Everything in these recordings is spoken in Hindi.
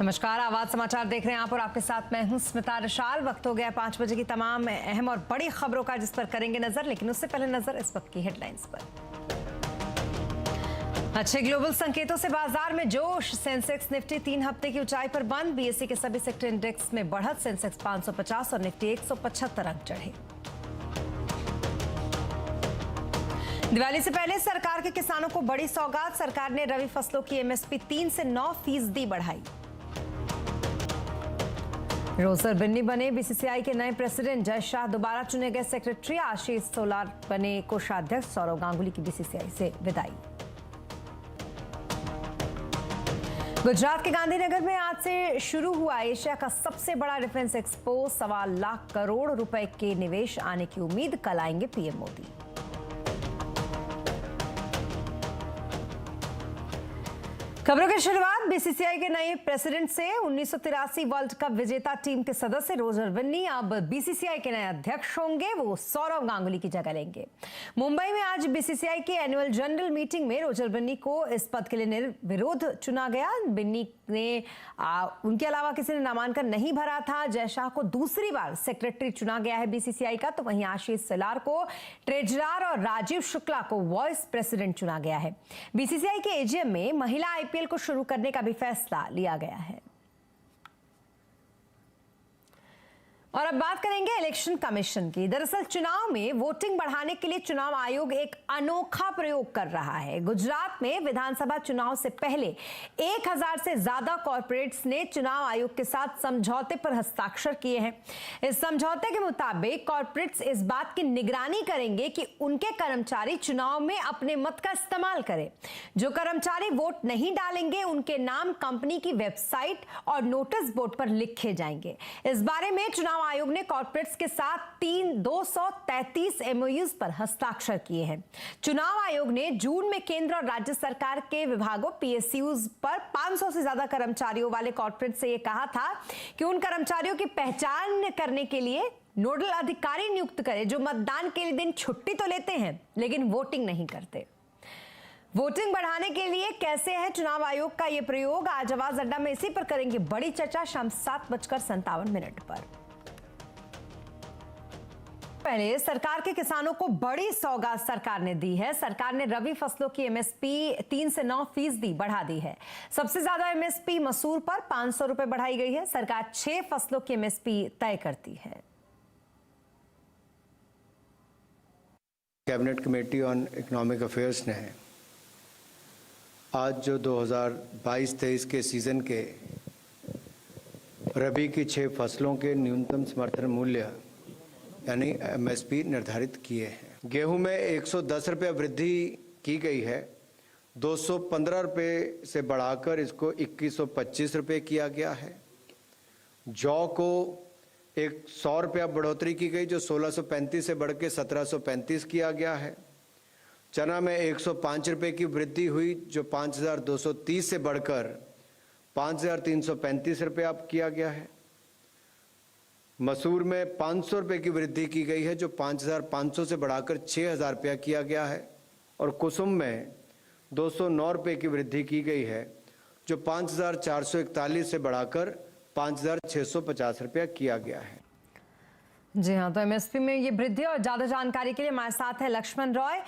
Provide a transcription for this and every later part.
नमस्कार, आवाज समाचार देख रहे हैं आप और आपके साथ मैं हूं स्मिता रशाल। वक्त हो गया 5 बजे की तमाम अहम और बड़ी खबरों का, जिस पर करेंगे नजर। लेकिन उससे पहले नजर इस वक्त की हेडलाइंस पर। अच्छे ग्लोबल संकेतों से बाजार में जोश। सेंसेक्स निफ्टी 3 हफ्ते की ऊंचाई पर बंद। बीएसई के सभी सेक्टर इंडेक्स में बढ़त। सेंसेक्स 550 और निफ्टी 175 अंक चढ़े। दिवाली से पहले सरकार के किसानों को बड़ी सौगात। सरकार ने रबी फसलों की एमएसपी 3 से 9% बढ़ाई। रोजर बिन्नी बने बीसीसीआई के नए प्रेसिडेंट। जय शाह दोबारा चुने गए सेक्रेटरी। आशीष सोलार बने कोषाध्यक्ष। सौरव गांगुली की बीसीसीआई से विदाई। गुजरात के गांधीनगर में आज से शुरू हुआ एशिया का सबसे बड़ा डिफेंस एक्सपो। 1.25 लाख करोड़ रुपए के निवेश आने की उम्मीद। कल आएंगे पीएम मोदी। खबरों की शुरुआत बीसीसीआई के नए प्रेसिडेंट से। 1983 वर्ल्ड कप विजेता टीम के सदस्य रोजर बिन्नी अब बीसीसीआई के नए अध्यक्ष होंगे। वो सौरव गांगुली की जगह लेंगे। मुंबई में आज बीसीसीआई की एनुअल जनरल मीटिंग में रोजर बिन्नी को इस पद के लिए निर्विरोध चुना गया। बिन्नी ने उनके अलावा किसी ने नामांकन नहीं भरा था। जय शाह को दूसरी बार सेक्रेटरी चुना गया है बीसीसीआई का। तो वहीं आशीष सोलार को ट्रेजरर और राजीव शुक्ला को वाइस प्रेसिडेंट चुना गया है। बीसीसीआई के एजीएम में महिला आईपीएल को शुरू करने का भी फैसला लिया गया है। और अब बात करेंगे इलेक्शन कमीशन की। दरअसल चुनाव में वोटिंग बढ़ाने के लिए चुनाव आयोग एक अनोखा प्रयोग कर रहा है। गुजरात में विधानसभा चुनाव से पहले 1000 से ज्यादा कॉर्पोरेट्स ने चुनाव आयोग के साथ समझौते पर हस्ताक्षर किए हैं। इस समझौते के मुताबिक कॉर्पोरेट्स इस बात की निगरानी करेंगे कि उनके कर्मचारी चुनाव में अपने मत का इस्तेमाल करें। जो कर्मचारी वोट नहीं डालेंगे उनके नाम कंपनी की वेबसाइट और नोटिस बोर्ड पर लिखे जाएंगे। इस बारे में चुनाव आयोग ने कॉर्पोरेट्स के साथ 233 एमओयूज पर हस्ताक्षर किए हैं। चुनाव आयोग ने जून में केंद्र और राज्य सरकार के विभागों पीएसयूज पर 500 से ज्यादा कर्मचारियों वाले कॉर्पोरेट से यह कहा था कि उन कर्मचारियों की पहचान करने के लिए नोडल अधिकारी नियुक्त करें जो मतदान के दिन छुट्टी तो लेते हैं लेकिन वोटिंग नहीं करते। वोटिंग बढ़ाने के लिए कैसे है चुनाव आयोग का यह प्रयोग? आज आवाज अड्डा में इसी पर करेंगे बड़ी चर्चा शाम 7:57 पर। पहले सरकार के किसानों को बड़ी सौगात सरकार ने दी है। सरकार ने रबी फसलों की एमएसपी 3 से 9% बढ़ा दी है। सबसे ज्यादा एमएसपी मसूर पर 500 रुपए बढ़ाई गई है। सरकार 6 फसलों की एमएसपी तय करती है। Cabinet committee on economic affairs ने आज जो 2022-23 के सीजन के रबी की 6 फसलों के न्यूनतम समर्थन मूल्य यानी एमएसपी निर्धारित किए हैं। गेहूं में 110 रुपये वृद्धि की गई है। 215 रुपये से बढ़ाकर इसको 2125 रुपये किया गया है। जौ को 100 रुपया बढ़ोतरी की गई जो 1635 से बढ़ के 1735 किया गया है। चना में 105 रुपये की वृद्धि हुई जो 5230 से बढ़कर 5335 रुपये अब किया गया है। मसूर में 500 रुपये की वृद्धि की गई है जो 5500 से बढ़ाकर 6000 रुपया किया गया है। और कुसुम में 209 रुपये की वृद्धि की गई है जो 5441 से बढ़ाकर 5650 रुपया किया गया है। जी हाँ, तो एमएसपी में ये वृद्धि और ज्यादा जानकारी के लिए हमारे साथ है लक्ष्मण रॉय।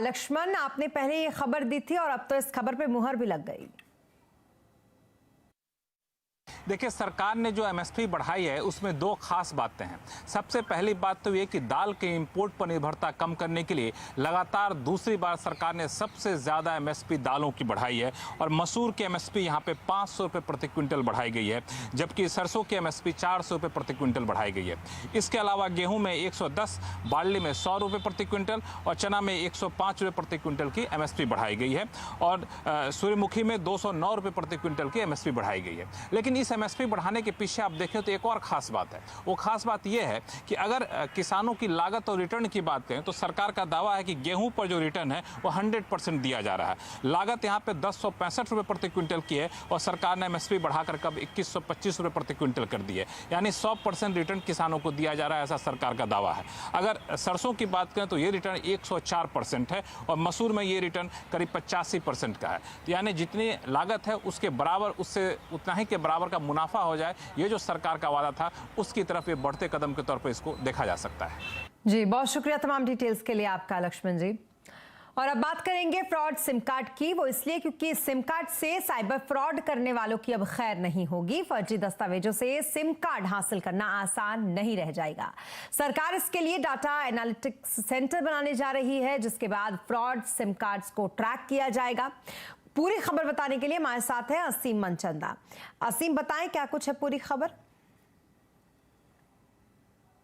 लक्ष्मण, आपने पहले ये खबर दी थी और अब तो इस खबर पे मुहर भी लग गई। देखिए, सरकार ने जो एमएसपी बढ़ाई है उसमें 2 खास बातें हैं। सबसे पहली बात तो ये कि दाल के इंपोर्ट पर निर्भरता कम करने के लिए लगातार दूसरी बार सरकार ने सबसे ज़्यादा एमएसपी दालों की बढ़ाई है और मसूर की एमएसपी यहाँ पे 500 रुपये प्रति क्विंटल बढ़ाई गई है, जबकि सरसों की एमएसपी 400 रुपये प्रति क्विंटल बढ़ाई गई है। इसके अलावा गेहूँ में 110, बार्ली में 100 रुपये प्रति क्विंटल और चना में 105 रुपये प्रति क्विंटल की एमएसपी बढ़ाई गई है और सूर्यमुखी में 209 रुपये प्रति क्विंटल की एमएसपी बढ़ाई गई है। लेकिन इस एमएसपी बढ़ाने के पीछे आप देखें तो एक और खास बात है। वो खास बात यह है कि अगर किसानों की लागत और रिटर्न की बात करें तो सरकार का दावा है कि गेहूं पर जो रिटर्न है वो 100% दिया जा रहा है। लागत यहाँ पे 1065 रुपये प्रति क्विंटल की है और सरकार ने एमएसपी बढ़ाकर कब 2125 रुपये प्रति क्विंटल कर दी है, यानी 100% रिटर्न किसानों को दिया जा रहा है, ऐसा सरकार का दावा है। अगर सरसों की बात करें तो ये रिटर्न 104% है और मसूर में ये रिटर्न करीब 85% का है। तो यानी जितनी लागत है उसके बराबर, उससे उतना ही के बराबर का मुनाफा हो जाए, ये जो सरकार का वादा था उसकी तरफ ये बढ़ते कदम के तौर पर इसको देखा जा सकता है। जी, बहुत शुक्रिया तमाम डिटेल्स के लिए आपका लक्ष्मण जी। और अब बात करेंगे फ्रॉड सिम कार्ड की। वो इसलिए क्योंकि सिम कार्ड से साइबर फ्रॉड करने वालों की अब खैर नहीं होगी। फर्जी दस्तावेजों से सिम कार्ड हासिल करना आसान नहीं रह जाएगा। सरकार इसके लिए डाटा एनालिटिक्स सेंटर बनाने जा रही है, जिसके बाद फ्रॉड सिम कार्ड्स को ट्रैक किया जाएगा। पूरी खबर बताने के लिए हमारे साथ है असीम मनचंदा। असीम, बताएं क्या कुछ है पूरी खबर?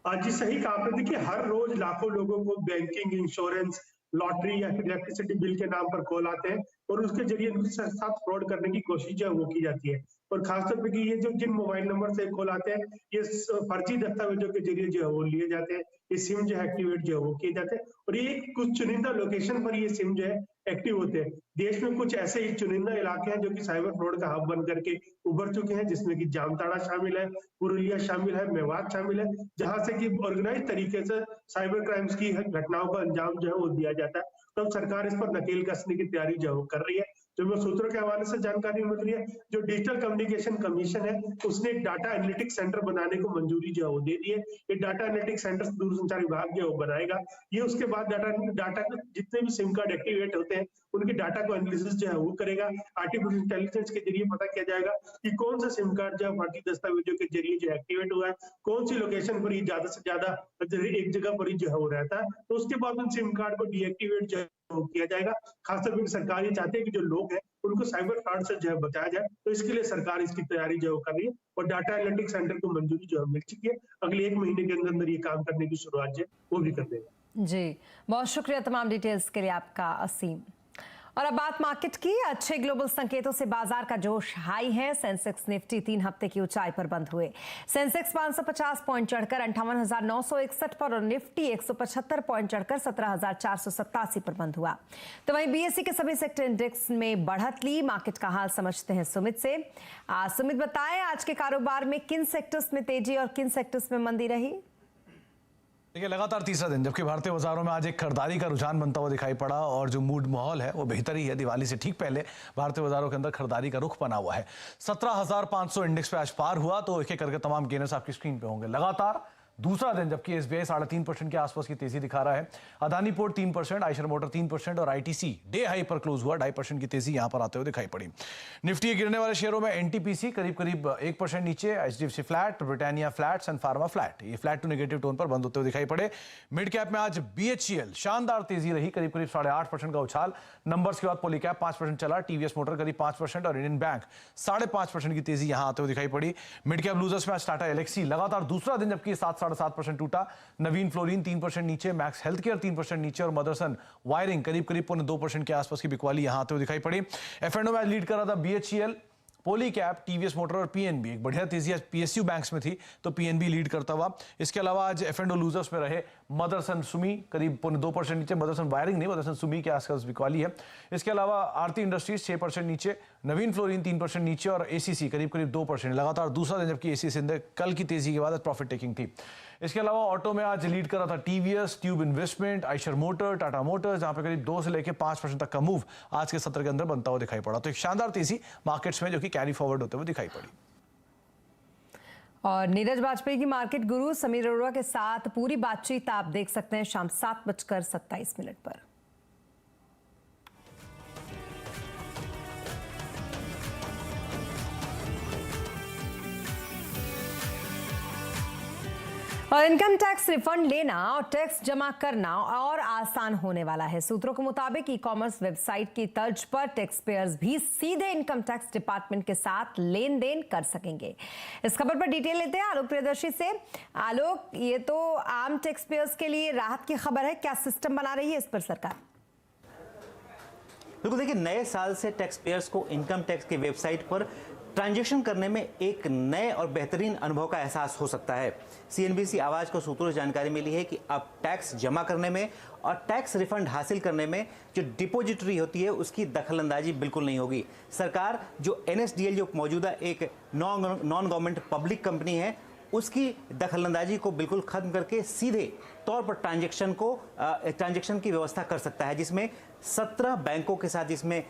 जी, सही कहा आपने। देखिए, हर रोज लाखों लोगों को बैंकिंग, इंश्योरेंस, लॉटरी या फिर इलेक्ट्रिसिटी बिल के नाम पर कॉल आते हैं और उसके जरिए उनके साथ फ्रॉड करने की कोशिश जो है वो की जाती है। और खासतौर पे कि ये जो जिन मोबाइल नंबर से कॉल आते हैं, ये फर्जी दस्तावेजों के जरिए जो है वो लिए जाते हैं। ये सिम जो है एक्टिवेट जो है वो किए जाते हैं और ये कुछ चुनिंदा लोकेशन पर ये सिम जो है एक्टिव होते हैं। देश में कुछ ऐसे ही चुनिंदा इलाके हैं जो कि साइबर फ्रॉड का हब बन करके उभर चुके हैं, जिसमें कि जामताड़ा शामिल है, पुरुलिया शामिल है, मेवात शामिल है, जहां से कि ऑर्गेनाइज तरीके से साइबर क्राइम्स की घटनाओं का अंजाम जो है वो दिया जाता है। तो सरकार इस पर नकेल कसने की तैयारी जो है वो कर रही है। जो मैं सूत्रों के हवाले से जानकारी मिल रही है, जो डिजिटल कम्युनिकेशन कमीशन है उसने एक डाटा एनालिटिक्स सेंटर बनाने को मंजूरी जो है वो दे दी है। ये डाटा एनालिटिक्स सेंटर दूरसंचार विभाग जो है वो बनाएगा। ये उसके बाद डाटा जितने भी सिम कार्ड एक्टिवेट होते हैं उनके डाटा को एनालिसिस जो है वो करेगा। आर्टिफिशियल इंटेलिजेंस के जरिए पता किया जाएगा कि कौन सा सिम कार्ड जो है फर्जी दस्तावेजों के जरिए जो एक्टिवेट हुआ है, कौन सी लोकेशन पर ही ज्यादा से ज्यादा एक जगह पर ही जो है वो रहता है। तो उसके बाद उन सिम कार्ड को डीएक्टिवेट जो है किया जाएगा। खासतौर पर सरकार ये चाहती है कि जो लोग हैं उनको साइबर फ्रॉड से जो है बचाया जाए, तो इसके लिए सरकार इसकी तैयारी जो कर रही है और डाटा एनालिटिक्स सेंटर को मंजूरी जो है मिल चुकी है। अगले 1 महीने के अंदर ये काम करने की शुरुआत जो है वो भी कर देगा। जी, बहुत शुक्रिया तमाम डिटेल्स के लिए आपका असीम। और अब बात मार्केट की। अच्छे ग्लोबल संकेतों से बाजार का जोश हाई है। सेंसेक्स निफ्टी 3 हफ्ते की ऊंचाई पर बंद हुए। सेंसेक्स 550 पॉइंट चढ़कर 58,961 पर और निफ्टी 175 पॉइंट चढ़कर 17,487 पर बंद हुआ। तो वहीं बीएसई के सभी सेक्टर इंडेक्स में बढ़त ली। मार्केट का हाल समझते हैं सुमित से। सुमित, बताएं आज के कारोबार में किन सेक्टर्स में तेजी और किन सेक्टर्स में मंदी रही? देखिए, लगातार तीसरा दिन जबकि भारतीय बाजारों में आज एक खरीदारी का रुझान बनता हुआ दिखाई पड़ा और जो मूड माहौल है वो बेहतर ही है। दिवाली से ठीक पहले भारतीय बाजारों के अंदर खरीदारी का रुख बना हुआ है। 17,500 इंडेक्स पे आज पार हुआ। तो एक एक करके तमाम गेनर्स आपकी स्क्रीन पे होंगे। लगातार दूसरा दिन जबकि एसबीआई 3.5% के आसपास की तेजी दिखा रहा है। अदानी पोर्ट 3%, आयशर मोटर 3% और आईटीसी डे हाई पर क्लोज हुआ। 2.5% की तेजी यहां पर आते हुए दिखाई पड़ी। निफ्टी गिरने वाले शेयरों में एनटीपीसी करीब 1% नीचे, एचडीएफसी फ्लैट, ब्रिटानिया फ्लैट, सन फार्मा फ्लैट। ये फ्लैट टू नेगेटिव टोन पर बंद होते हुए दिखाई पड़े। मिड कैप में आज बीएचईएल शानदार तेजी रही, करीब 8.5% का उछाल। नंबर्स के बाद पॉलीकैप 5% चला, टीवीएस मोटर करीब 5% और इंडियन बैंक 5.5% की तेजी यहां आते हुए दिखाई पड़ी। मिड कैप लूजर्स में आज टाटा एलेक्सी लगातार दूसरा दिन जबकि 7.5% टूटा। नवीन फ्लोरिन 3% नीचे, मैक्स हेल्थ केयर 3% नीचे और मदरसन वायरिंग करीब 2% के आसपास की बिकवाली यहां आते हुए दिखाई पड़ी। एफएनओ में लीड कर रहा था बीएचईएल, पॉलीकैप, टीवीएस मोटर और पीएनबी। एक बढ़िया तेजी आज पीएसयू बैंक्स में थी तो पीएनबी लीड करता हुआ। इसके अलावा आज एफएनओ लूजर्स में रहे मदरसन सुमी करीब 2% नीचे, मदरसन वायरिंग नहीं, मदरसन सुमी के आसपास बिकवाली है। इसके अलावा आरती इंडस्ट्रीज 6% नीचे, नवीन फ्लोरिन 3% नीचे और एसीसी करीब 2%। लगातार दूसरा दिन जबकि एसीसी कल की तेजी के बाद प्रॉफिट टेकिंग थी। इसके अलावा ऑटो में आज लीड कर रहा था TVS, tube investment, Eicher motor, Tata Motors, जहां पे करीब 2 से लेकर 5% तक का मूव आज के सत्र के अंदर बनता हुआ दिखाई पड़ा। तो एक शानदार तेजी मार्केट्स में जो कि कैरी फॉरवर्ड होते हुए दिखाई पड़ी। और नीरज वाजपेयी की मार्केट गुरु समीर अरोड़ा के साथ पूरी बातचीत आप देख सकते हैं शाम 7:27 पर। और इनकम टैक्स रिफंड लेना और टैक्स जमा करना और आसान होने वाला है। सूत्रों के मुताबिक ई कॉमर्स वेबसाइट की तर्ज पर टैक्स पेयर्स भी सीधे इनकम टैक्स डिपार्टमेंट के साथ लेन देन कर सकेंगे। इस खबर पर डिटेल लेते हैं आलोक प्रियदर्शी से। आलोक, ये तो आम टैक्स पेयर्स के लिए राहत की खबर है, क्या सिस्टम बना रही है इस पर सरकार? बिल्कुल, देखिए, नए साल से टैक्स पेयर्स को इनकम टैक्स की वेबसाइट पर ट्रांजैक्शन करने में एक नए और बेहतरीन अनुभव का एहसास हो सकता है। CNBC आवाज को सूत्रों से जानकारी मिली है कि अब टैक्स जमा करने में और टैक्स रिफंड हासिल करने में जो डिपॉजिटरी होती है उसकी दखलंदाजी बिल्कुल नहीं होगी। सरकार जो NSDL जो मौजूदा एक नॉन गवर्नमेंट पब्लिक कंपनी है उसकी दखलंदाजी को बिल्कुल खत्म करके सीधे तौर पर ट्रांजैक्शन की व्यवस्था कर सकता है, जिसमें 17 बैंकों के साथ, जिसमें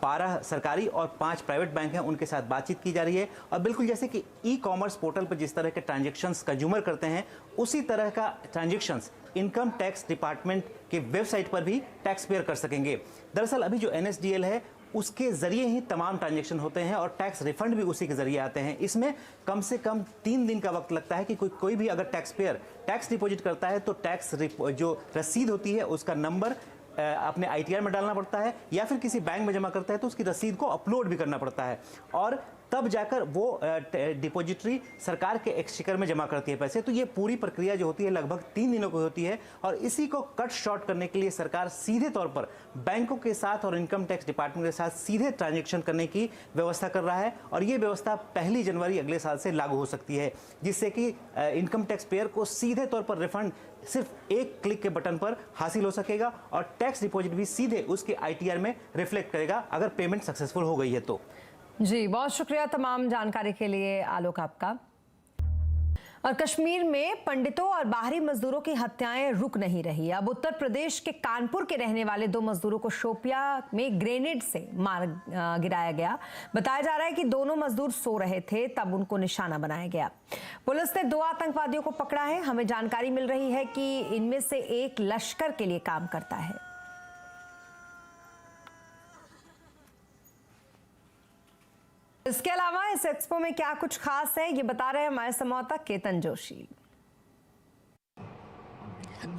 12 सरकारी और 5 प्राइवेट बैंक हैं, उनके साथ बातचीत की जा रही है। और बिल्कुल जैसे कि ई-कॉमर्स पोर्टल पर जिस तरह के ट्रांजैक्शंस कंज्यूमर करते हैं उसी तरह का ट्रांजैक्शंस इनकम टैक्स डिपार्टमेंट के वेबसाइट पर भी टैक्स पेयर कर सकेंगे। दरअसल अभी जो NSDL है उसके जरिए ही तमाम ट्रांजैक्शन होते हैं और टैक्स रिफंड भी उसी के जरिए आते हैं। इसमें कम से कम 3 दिन का वक्त लगता है कि कोई भी अगर टैक्स पेयर टैक्स डिपॉजिट करता है तो टैक्स जो रसीद होती है उसका नंबर अपने ITR में डालना पड़ता है, या फिर किसी बैंक में जमा करता है तो उसकी रसीद को अपलोड भी करना पड़ता है, और तब जाकर वो डिपॉजिटरी सरकार के एक्सचेकर में जमा करती है पैसे। तो ये पूरी प्रक्रिया जो होती है लगभग 3 दिनों की होती है, और इसी को कट शॉर्ट करने के लिए सरकार सीधे तौर पर बैंकों के साथ और इनकम टैक्स डिपार्टमेंट के साथ सीधे ट्रांजैक्शन करने की व्यवस्था कर रहा है। और ये व्यवस्था 1 जनवरी अगले साल से लागू हो सकती है, जिससे कि इनकम टैक्स पेयर को सीधे तौर पर रिफंड सिर्फ एक क्लिक के बटन पर हासिल हो सकेगा, और टैक्स डिपॉजिट भी सीधे उसके ITR में रिफ्लेक्ट करेगा अगर पेमेंट सक्सेसफुल हो गई है तो। जी, बहुत शुक्रिया तमाम जानकारी के लिए आलोक आपका। और कश्मीर में पंडितों और बाहरी मजदूरों की हत्याएं रुक नहीं रही। अब उत्तर प्रदेश के कानपुर के रहने वाले 2 मजदूरों को शोपिया में ग्रेनेड से मार गिराया गया। बताया जा रहा है कि दोनों मजदूर सो रहे थे, तब उनको निशाना बनाया गया। पुलिस ने 2 आतंकवादियों को पकड़ा है। हमें जानकारी मिल रही है कि इनमें से एक लश्कर के लिए काम करता है। इसके अलावा इस एक्सपो में क्या कुछ खास है, ये बता रहे हैं हमारे संवाददाता केतन जोशी।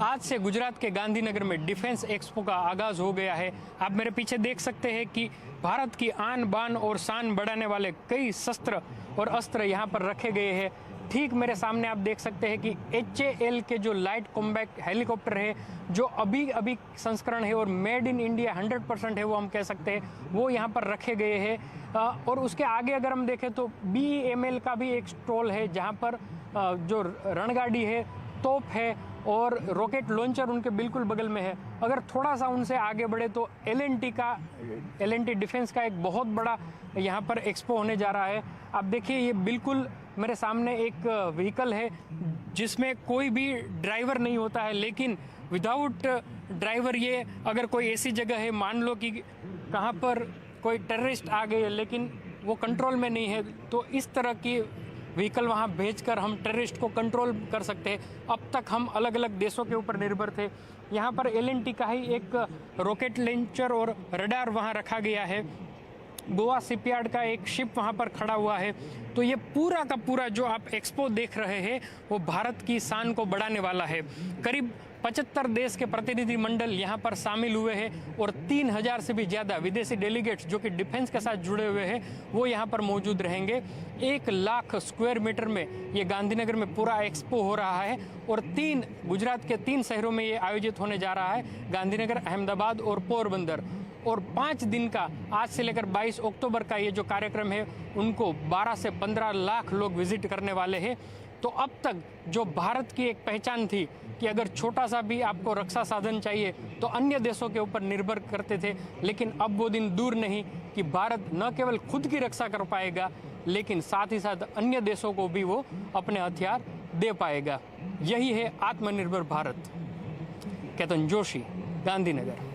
आज से गुजरात के गांधीनगर में डिफेंस एक्सपो का आगाज हो गया है। आप मेरे पीछे देख सकते हैं कि भारत की आन बान और शान बढ़ाने वाले कई शस्त्र और अस्त्र यहाँ पर रखे गए हैं। ठीक मेरे सामने आप देख सकते हैं कि HAL के जो लाइट कॉम्बैट हेलीकॉप्टर है, जो अभी संस्करण है और मेड इन इंडिया 100% है, वो हम कह सकते हैं, वो यहाँ पर रखे गए हैं। और उसके आगे अगर हम देखें तो BEML का भी एक स्टॉल है, जहाँ पर जो रणगाड़ी है, तोप है और रॉकेट लॉन्चर उनके बिल्कुल बगल में है। अगर थोड़ा सा उनसे आगे बढ़े तो L&T डिफेंस का एक बहुत बड़ा यहाँ पर एक्सपो होने जा रहा है। आप देखिए, ये बिल्कुल मेरे सामने एक व्हीकल है जिसमें कोई भी ड्राइवर नहीं होता है, लेकिन विदाउट ड्राइवर ये अगर कोई ऐसी जगह है, मान लो कि कहाँ पर कोई टेररिस्ट आ गए लेकिन वो कंट्रोल में नहीं है, तो इस तरह की व्हीकल वहाँ भेजकर हम टेररिस्ट को कंट्रोल कर सकते हैं। अब तक हम अलग अलग देशों के ऊपर निर्भर थे। यहाँ पर L&T का ही एक रॉकेट लॉन्चर और रडार वहाँ रखा गया है। गोवा शिपयार्ड का एक शिप वहाँ पर खड़ा हुआ है। तो ये पूरा का पूरा जो आप एक्सपो देख रहे हैं वो भारत की शान को बढ़ाने वाला है। करीब 75 देश के प्रतिनिधि मंडल यहाँ पर शामिल हुए हैं और 3000 से भी ज़्यादा विदेशी डेलीगेट्स जो कि डिफेंस के साथ जुड़े हुए हैं वो यहाँ पर मौजूद रहेंगे। 1 लाख स्क्वायर मीटर में ये गांधीनगर में पूरा एक्सपो हो रहा है और गुजरात के 3 शहरों में ये आयोजित होने जा रहा है, गांधीनगर, अहमदाबाद और पोरबंदर। और 5 दिन का, आज से लेकर 22 अक्टूबर का ये जो कार्यक्रम है उनको 12 से 15 लाख लोग विजिट करने वाले हैं। तो अब तक जो भारत की एक पहचान थी कि अगर छोटा सा भी आपको रक्षा साधन चाहिए तो अन्य देशों के ऊपर निर्भर करते थे, लेकिन अब वो दिन दूर नहीं कि भारत न केवल खुद की रक्षा कर पाएगा लेकिन साथ ही साथ अन्य देशों को भी वो अपने हथियार दे पाएगा। यही है आत्मनिर्भर भारत। केतन जोशी, गांधीनगर।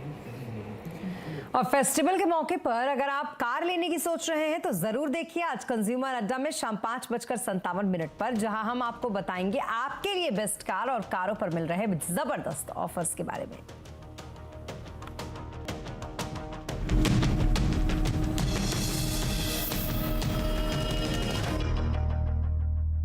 और फेस्टिवल के मौके पर अगर आप कार लेने की सोच रहे हैं तो जरूर देखिए आज कंज्यूमर अड्डा में शाम 5:57 पर, जहां हम आपको बताएंगे आपके लिए बेस्ट कार और कारों पर मिल रहे जबरदस्त ऑफर्स के बारे में।